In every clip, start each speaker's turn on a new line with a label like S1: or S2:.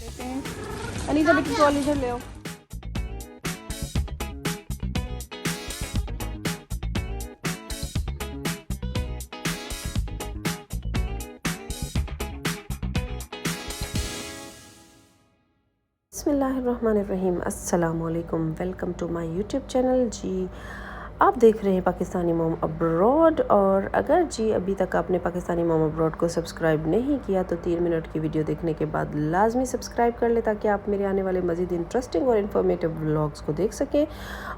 S1: देते हैं। अनीता बेटी ट्रॉली इधर ले आओ।
S2: बिस्मिल्लाहिर्रहमानिर्रहीम, अस्सलामुअलैकुम। Welcome to my YouTube channel. जी, आप देख रहे हैं पाकिस्तानी मॉम अब्रॉड। और अगर जी अभी तक आपने पाकिस्तानी मॉम अब्रॉड को सब्सक्राइब नहीं किया तो 3 मिनट की वीडियो देखने के बाद लाजमी सब्सक्राइब कर ले, ताकि आप मेरे आने वाले मज़ीद इंटरेस्टिंग और इन्फॉर्मेटिव व्लॉग्स को देख सकें।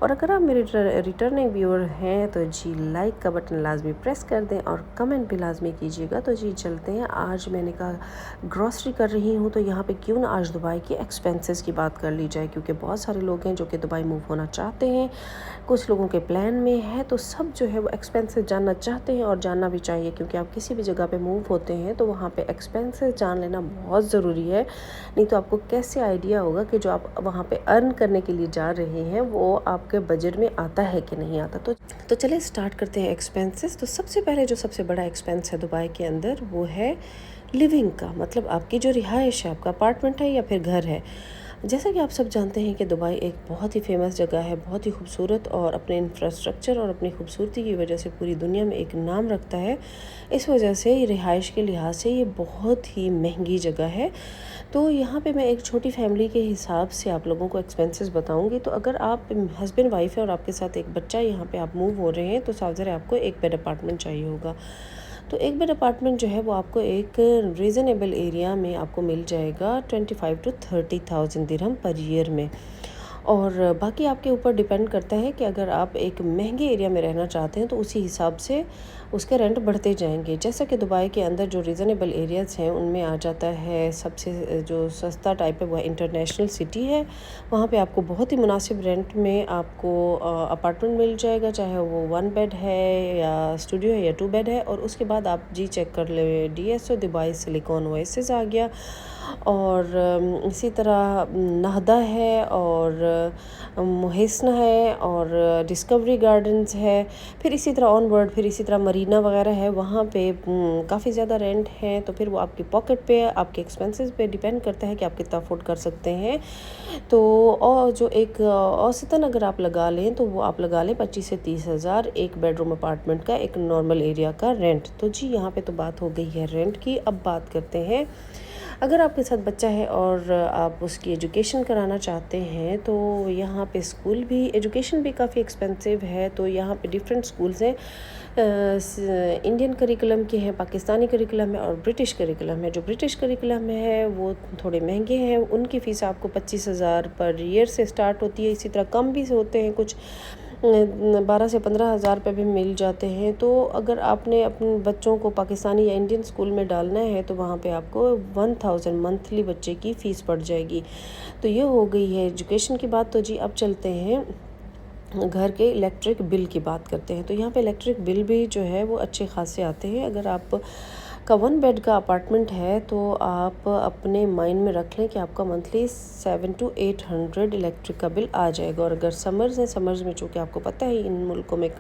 S2: और अगर आप मेरे रिटर्निंग व्यूअर हैं तो जी लाइक का बटन लाजमी प्रेस कर दें और कमेंट भी लाजमी कीजिएगा। तो जी चलते हैं। आज मैंने कहा ग्रॉसरी कर रही हूँ तो यहाँ पे क्यों ना आज दुबई के एक्सपेंसेस की बात कर ली जाए, क्योंकि बहुत सारे लोग हैं जो कि दुबई मूव होना चाहते हैं, कुछ लोगों के प्लान में है। तो सब जो है वो एक्सपेंसेस जानना चाहते हैं और जानना भी चाहिए, क्योंकि आप किसी भी जगह पे मूव होते हैं तो वहाँ पे एक्सपेंसेस जान लेना बहुत ज़रूरी है। नहीं तो आपको कैसे आइडिया होगा कि जो आप वहाँ पे अर्न करने के लिए जा रहे हैं वो आपके बजट में आता है कि नहीं आता। तो चलिए स्टार्ट करते हैं एक्सपेंसेस। तो सबसे पहले जो सबसे बड़ा एक्सपेंस है दुबई के अंदर वो है लिविंग का, मतलब आपकी जो रिहाइश है, आपका अपार्टमेंट है या फिर घर है। जैसा कि आप सब जानते हैं कि दुबई एक बहुत ही फेमस जगह है, बहुत ही खूबसूरत, और अपने इंफ्रास्ट्रक्चर और अपनी खूबसूरती की वजह से पूरी दुनिया में एक नाम रखता है। इस वजह से रिहाइश के लिहाज से ये बहुत ही महंगी जगह है। तो यहाँ पे मैं एक छोटी फैमिली के हिसाब से आप लोगों को एक्सपेंसेस बताऊंगी। तो अगर आप हस्बैंड वाइफ है और आपके साथ एक बच्चा यहाँ पे आप मूव हो रहे हैं तो सावधान आपको एक बेड अपार्टमेंट चाहिए होगा। तो एक बेड अपार्टमेंट जो है वो आपको एक रीज़नेबल एरिया में आपको मिल जाएगा 25 to 30,000 दिरहम पर ईयर में। और बाकी आपके ऊपर डिपेंड करता है कि अगर आप एक महंगे एरिया में रहना चाहते हैं तो उसी हिसाब से उसके रेंट बढ़ते जाएंगे। जैसा कि दुबई के अंदर जो रीज़नेबल एरियाज़ हैं उनमें आ जाता है सबसे जो सस्ता टाइप है वह इंटरनेशनल सिटी है। वहाँ पे आपको बहुत ही मुनासिब रेंट में आपको अपार्टमेंट मिल जाएगा, चाहे वो 1 बेड है या स्टूडियो है या 2 बेड है। और उसके बाद आप जी चेक कर ले, DSO दुबई सिलिकॉन ओएसिस आ गया, और इसी तरह नहदा है, और मुहस्ना है, और डिस्कवरी गार्डन्स है। फिर इसी तरह ऑनवर्ड फिर इसी तरह मरीना वगैरह है। वहाँ पे काफ़ी ज़्यादा रेंट है। तो फिर वो आपकी पॉकेट पे, आपके एक्सपेंसेस पे डिपेंड करता है कि आप कितना अफोर्ड कर सकते हैं। तो और जो एक औसतन अगर आप लगा लें तो वो आप लगा लें 25 से 30 हज़ार एक बेडरूम अपार्टमेंट का, एक नॉर्मल एरिया का रेंट। तो जी यहाँ पे तो बात हो गई है रेंट की। अब बात करते हैं, अगर आपके साथ बच्चा है और आप उसकी एजुकेशन कराना चाहते हैं तो यहाँ पे स्कूल भी, एजुकेशन भी काफ़ी एक्सपेंसिव है। तो यहाँ पे डिफरेंट स्कूल्स हैं, इंडियन करिकुलम के हैं, पाकिस्तानी करिकुलम है और ब्रिटिश करिकुलम है। जो ब्रिटिश करिकुलम है वो थोड़े महंगे हैं, उनकी फ़ीस आपको 25,000 पर ईयर से स्टार्ट होती है। इसी तरह कम भी होते हैं, कुछ 12 से 15,000 रुपये भी मिल जाते हैं। तो अगर आपने अपने बच्चों को पाकिस्तानी या इंडियन स्कूल में डालना है तो वहाँ पे आपको 1000 मंथली बच्चे की फ़ीस पड़ जाएगी। तो ये हो गई है एजुकेशन की बात। तो जी अब चलते हैं घर के इलेक्ट्रिक बिल की बात करते हैं। तो यहाँ पे इलेक्ट्रिक बिल भी जो है वो अच्छे खासे आते हैं। अगर आप का 1 बेड का अपार्टमेंट है तो आप अपने माइंड में रख लें कि आपका मंथली 700 to 800 इलेक्ट्रिक का बिल आ जाएगा। और अगर समर्स है, समर्स में चूँकि आपको पता है इन मुल्कों में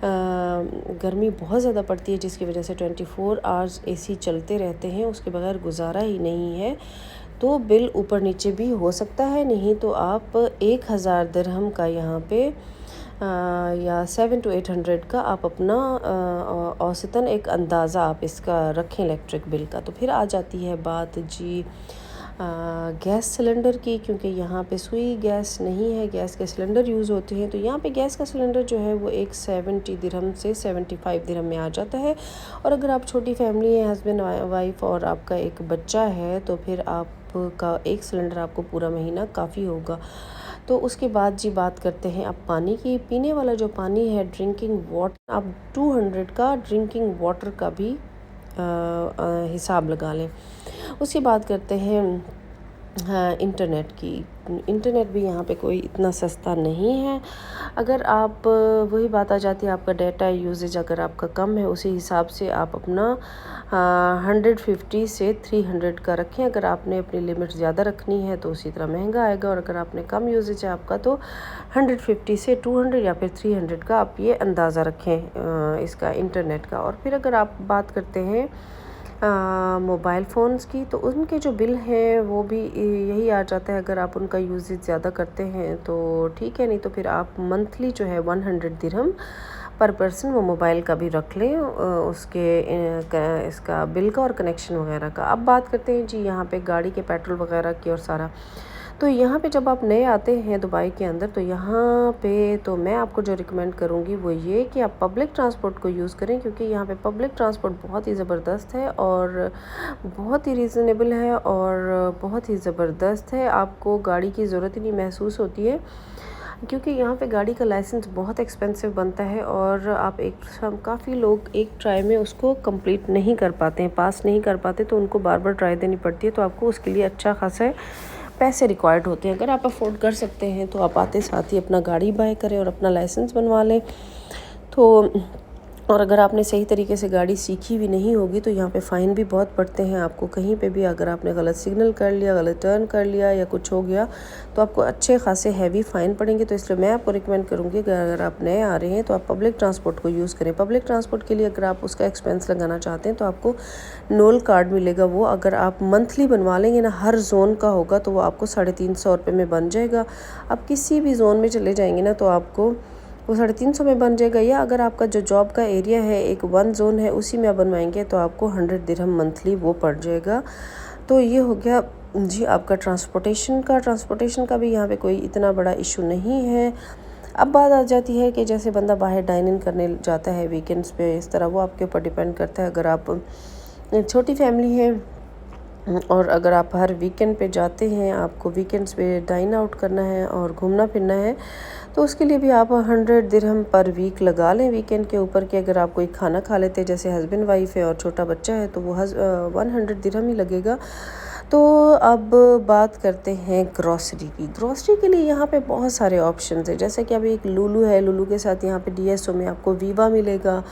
S2: गर्मी बहुत ज़्यादा पड़ती है, जिसकी वजह से 24 आवर्स AC चलते रहते हैं, उसके बगैर गुजारा ही नहीं है। तो बिल ऊपर नीचे भी हो सकता है। नहीं तो आप 1000 दिरहम का यहाँ पे या 700 to 800 का आप अपना औसतन एक अंदाज़ा आप इसका रखें इलेक्ट्रिक बिल का। तो फिर आ जाती है बात जी गैस सिलेंडर की, क्योंकि यहाँ पे सुई गैस नहीं है, गैस के सिलेंडर यूज़ होते हैं। तो यहाँ पे गैस का सिलेंडर जो है वो एक 70 दिरहम से 75 दिरहम में आ जाता है। और अगर आप छोटी फैमिली है, हस्बैंड वाइफ और आपका एक बच्चा है, तो फिर आपका एक सिलेंडर आपको पूरा महीना काफ़ी होगा। तो उसके बाद जी बात करते हैं अब पानी की। पीने वाला जो पानी है, ड्रिंकिंग वाटर, आप 200 का ड्रिंकिंग वाटर का भी हिसाब लगा लें। उसकी बात करते हैं हाँ इंटरनेट की। इंटरनेट भी यहाँ पे कोई इतना सस्ता नहीं है। अगर आप वही बात आ जाती है, आपका डाटा यूजेज अगर आपका कम है उसी हिसाब से आप अपना 150 से 300 का रखें। अगर आपने अपनी लिमिट ज़्यादा रखनी है तो उसी तरह महंगा आएगा, और अगर आपने कम यूजेज है आपका तो 150 से 200 या फिर 300 का आप ये अंदाज़ा रखें इसका इंटरनेट का। और फिर अगर आप बात करते हैं मोबाइल फ़ोन्स की, तो उनके जो बिल हैं वो भी यही आ जाता है। अगर आप उनका यूजेज ज़्यादा करते हैं तो ठीक है, नहीं तो फिर आप मंथली जो है 100 दिरहम पर पर्सन वो मोबाइल का भी रख लें, उसके इसका बिल का और कनेक्शन वगैरह का। अब बात करते हैं जी यहाँ पे गाड़ी के पेट्रोल वगैरह की और सारा। तो यहाँ पे जब आप नए आते हैं दुबई के अंदर, तो यहाँ पे तो मैं आपको जो रिकमेंड करूँगी वो ये कि आप पब्लिक ट्रांसपोर्ट को यूज़ करें, क्योंकि यहाँ पे पब्लिक ट्रांसपोर्ट बहुत ही ज़बरदस्त है और बहुत ही रीज़नेबल है और बहुत ही ज़बरदस्त है। आपको गाड़ी की ज़रूरत ही नहीं महसूस होती है, क्योंकि यहाँ पे गाड़ी का लाइसेंस बहुत एक्सपेंसिव बनता है और आप काफ़ी लोग एक ट्राई में उसको कंप्लीट नहीं कर पाते हैं, पास नहीं कर पाते, तो उनको बार बार ट्राई देनी पड़ती है। तो आपको उसके लिए अच्छा खासा पैसे रिक्वायर्ड होते हैं। अगर आप अफोर्ड कर सकते हैं तो आप आते साथ ही अपना गाड़ी बाय करें और अपना लाइसेंस बनवा लें। तो और अगर आपने सही तरीके से गाड़ी सीखी भी नहीं होगी तो यहाँ पे फ़ाइन भी बहुत पड़ते हैं आपको। कहीं पे भी अगर आपने गलत सिग्नल कर लिया, गलत टर्न कर लिया या कुछ हो गया तो आपको अच्छे खासे हैवी फ़ाइन पड़ेंगे। तो इसलिए मैं आपको रिकमेंड करूँगी कि अगर आप नए आ रहे हैं तो आप पब्लिक ट्रांसपोर्ट को यूज़ करें। पब्लिक ट्रांसपोर्ट के लिए अगर आप उसका एक्सपेंस लगाना चाहते हैं तो आपको नोल कार्ड मिलेगा। वो अगर आप मंथली बनवा लेंगे ना, हर जोन का होगा, तो वो आपको 350 रुपये में बन जाएगा। आप किसी भी जोन में चले जाएंगे ना तो आपको वो 350 में बन जाएगा। या अगर आपका जो जॉब का एरिया है एक 1 जोन है उसी में आप बनवाएंगे तो आपको 100 दिरहम मंथली वो पड़ जाएगा। तो ये हो गया जी आपका ट्रांसपोर्टेशन का भी यहाँ पे कोई इतना बड़ा इशू नहीं है। अब बात आ जाती है कि जैसे बंदा बाहर डाइन इन करने जाता है वीकेंड्स पे, इस तरह वो आपके ऊपर डिपेंड करता है। अगर आप छोटी फैमिली है और अगर आप हर वीकेंड पे जाते हैं, आपको वीकेंड्स पे डाइन आउट करना है और घूमना फिरना है, तो उसके लिए भी आप 100 दिरहम पर वीक लगा लें वीकेंड के ऊपर। कि अगर आप कोई खाना खा लेते हैं, जैसे हस्बैंड वाइफ है और छोटा बच्चा है, तो वो 100 दिरहम ही लगेगा। तो अब बात करते हैं ग्रॉसरी के लिए यहाँ पे बहुत सारे ऑप्शंस हैं। जैसे कि अभी एक लुलु है, लुलु के साथ यहाँ पे डीएसओ में आपको वीवा मिलेगा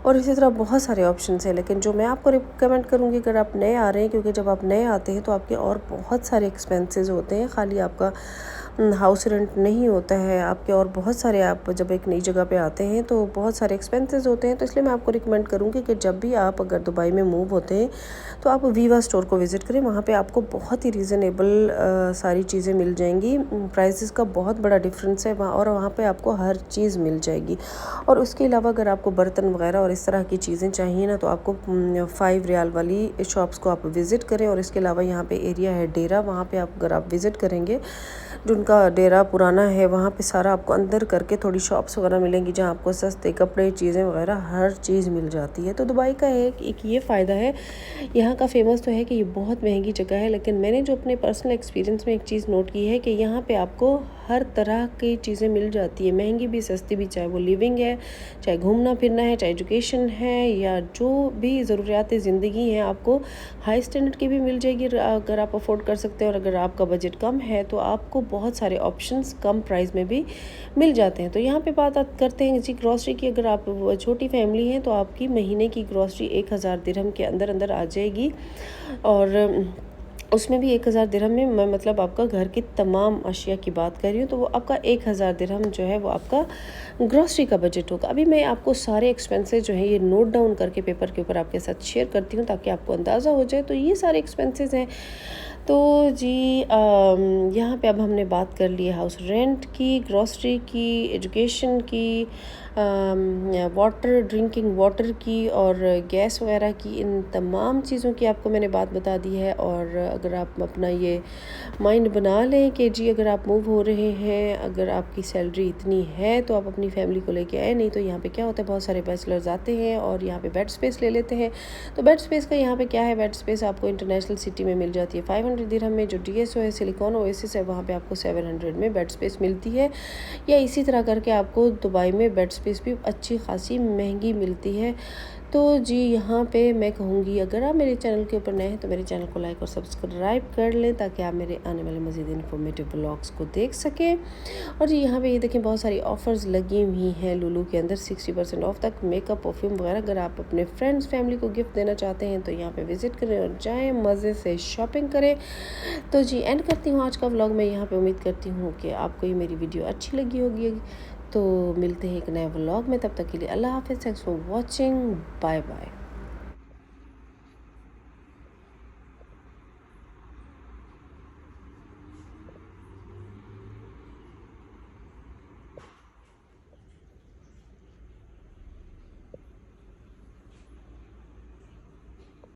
S2: और इसी तरह बहुत सारे ऑप्शंस हैं। लेकिन जो मैं आपको रिकमेंड करूँगी अगर आप नए आ रहे हैं, क्योंकि जब आप नए आते हैं तो आपके और बहुत सारे एक्सपेंसेस होते हैं, खाली आपका हाउस रेंट नहीं होता है, आपके और बहुत सारे, आप जब एक नई जगह पे आते हैं तो बहुत सारे एक्सपेंसेस होते हैं। तो इसलिए मैं आपको रिकमेंड करूँगी कि जब भी आप अगर दुबई में मूव होते हैं तो आप वीवा स्टोर को विज़िट करें। वहाँ पे आपको बहुत ही रीज़नेबल सारी चीज़ें मिल जाएंगी। प्राइसेस का बहुत बड़ा डिफरेंस है वहाँ, और वहाँ पे आपको हर चीज़ मिल जाएगी। और उसके अलावा अगर आपको बर्तन वगैरह और इस तरह की चीज़ें चाहिए ना, तो आपको 5 रियाल वाली शॉप्स को आप विज़िट करें। और इसके अलावा यहाँ पे एरिया है डेरा, वहाँ पे अगर आप विज़िट करेंगे, जो उनका डेरा पुराना है, वहाँ पे सारा आपको अंदर करके थोड़ी शॉप्स वगैरह मिलेंगी जहाँ आपको सस्ते कपड़े, चीज़ें वगैरह हर चीज़ मिल जाती है। तो दुबई का एक ये फ़ायदा है, यहाँ का फेमस तो है कि ये बहुत महंगी जगह है, लेकिन मैंने जो अपने पर्सनल एक्सपीरियंस में एक चीज़ नोट की है कि यहाँ पे आपको हर तरह की चीज़ें मिल जाती है, महंगी भी सस्ती भी, चाहे वो लिविंग है, चाहे घूमना फिरना है, चाहे एजुकेशन है, या जो भी ज़रूरियात ज़िंदगी हैं, आपको हाई स्टैंडर्ड की भी मिल जाएगी अगर आप अफोर्ड कर सकते हैं। और अगर आपका बजट कम है तो आपको बहुत सारे ऑप्शंस कम प्राइस में भी मिल जाते हैं। तो यहाँ पे बात करते हैं जी ग्रॉसरी की। अगर आप छोटी फैमिली हैं तो आपकी महीने की ग्रॉसरी 1000 दिरहम के अंदर अंदर आ जाएगी, और उसमें भी 1000 दिरहम में मैं मतलब आपका घर की तमाम अशिया की बात कर रही हूँ, तो वो आपका 1000 दिरहम जो है वो आपका ग्रॉसरी का बजट होगा। अभी मैं आपको सारे एक्सपेंसेस जो है ये नोट डाउन करके पेपर के ऊपर आपके साथ शेयर करती हूँ ताकि आपको अंदाज़ा हो जाए। तो ये सारे एक्सपेंसेस हैं। तो जी यहाँ पे अब हमने बात कर ली हाउस रेंट की, ग्रॉसरी की, एजुकेशन की, वाटर, ड्रिंकिंग वाटर की और गैस वगैरह की। इन तमाम चीज़ों की आपको मैंने बात बता दी है। और अगर आप अपना ये माइंड बना लें कि जी अगर आप मूव हो रहे हैं, अगर आपकी सैलरी इतनी है तो आप अपनी फैमिली को लेके आए। नहीं तो यहाँ पे क्या होता है, बहुत सारे बैचलर्स आते हैं और यहाँ पे बेड स्पेस ले लेते हैं। तो बेड स्पेस का यहाँ पे क्या है, बेड स्पेस आपको इंटरनेशनल सिटी में मिल जाती है 500 दिरहम में। जो डीएसओ है, सिलिकॉन ओएसिस है, वहाँ पे आपको 700 में बेड स्पेस मिलती है। या इसी तरह करके आपको दुबई में बेड स्पेस भी अच्छी खासी महंगी मिलती है। तो जी यहाँ पे मैं कहूँगी अगर आप मेरे चैनल के ऊपर नए हैं तो मेरे चैनल को लाइक और सब्सक्राइब कर लें ताकि आप मेरे आने वाले मज़ीद इन्फॉर्मेटिव ब्लॉग्स को देख सकें। और जी यहाँ पे ये देखें बहुत सारी ऑफ़र्स लगी हुई हैं लुलु के अंदर, 60% ऑफ तक, मेकअप, परफ्यूम वगैरह। अगर आप अपने फ्रेंड्स फैमिली को गिफ्ट देना चाहते हैं तो यहाँ पे विज़िट करें और जाएँ, मज़े से शॉपिंग करें। तो जी एंड करती हूँ आज का व्लॉग मैं यहाँ पे। उम्मीद करती हूँ कि आपको ये मेरी वीडियो अच्छी लगी होगी। तो मिलते हैं एक नए व्लॉग में, तब तक के लिए अल्लाह हाफ़िज़, thanks for watching, bye bye.